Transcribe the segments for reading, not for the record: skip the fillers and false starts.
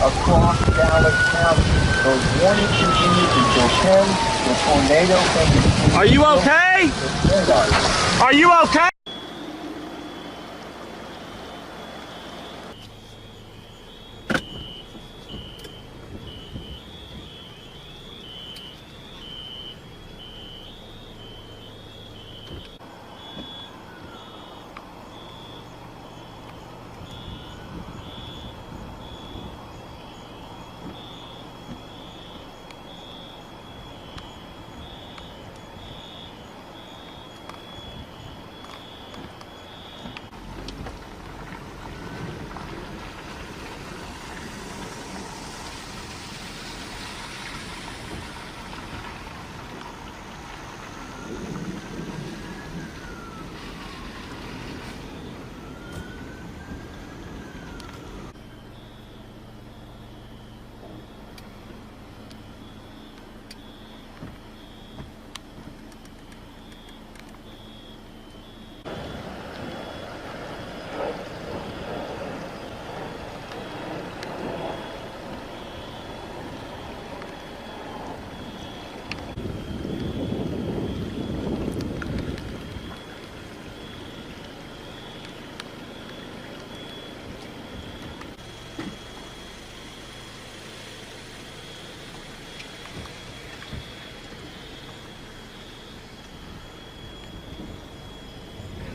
across Dallas County. Those warnings continue until 10. The tornado can continue. Are you okay? Are you okay?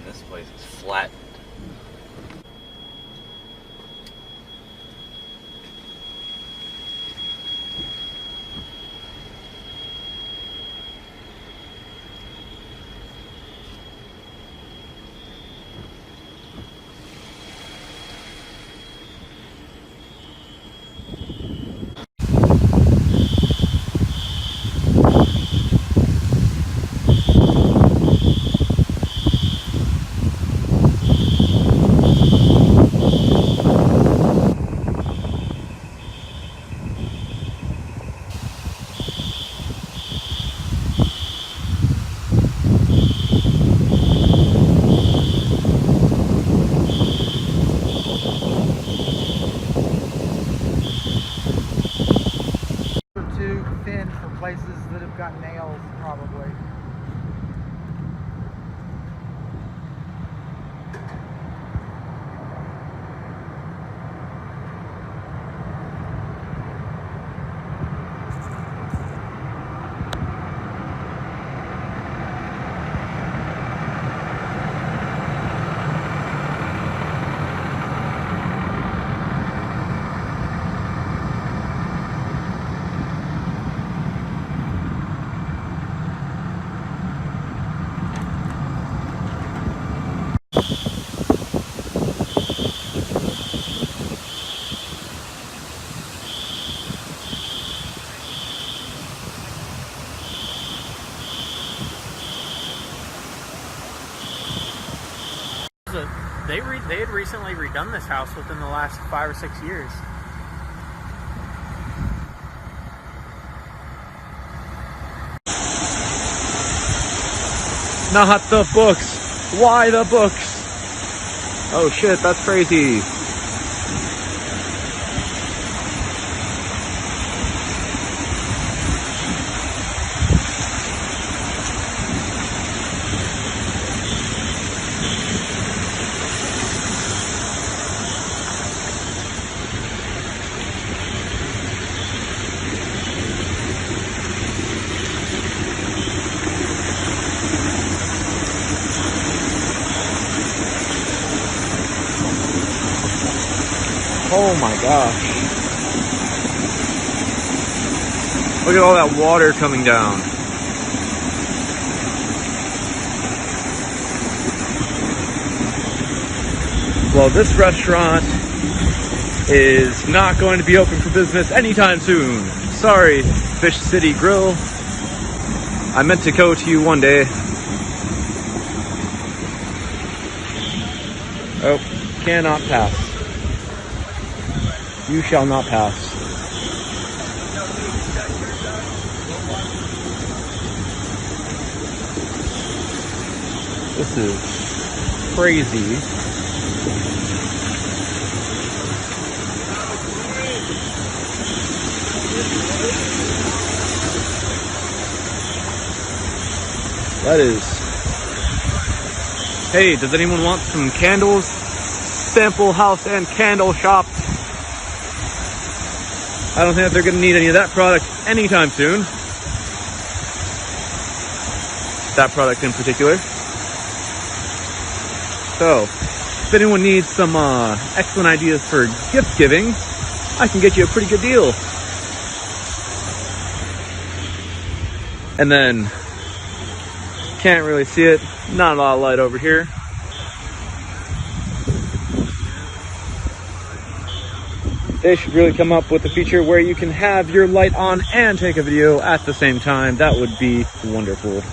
This place is flat. Too thin for places that have got nails, probably. They had recently redone this house within the last 5 or 6 years. Not the books. Why the books? Oh shit, that's crazy. Oh my gosh. Look at all that water coming down. Well, this restaurant is not going to be open for business anytime soon. Sorry, Fish City Grill. I meant to go to you one day. Oh, cannot pass. You shall not pass. This is crazy. That is. Hey, does anyone want some candles? Sample house and candle shop. I don't think that they're going to need any of that product anytime soon. That product in particular. So, if anyone needs some excellent ideas for gift giving, I can get you a pretty good deal. And then, can't really see it, not a lot of light over here. They should really come up with a feature where you can have your light on and take a video at the same time. That would be wonderful.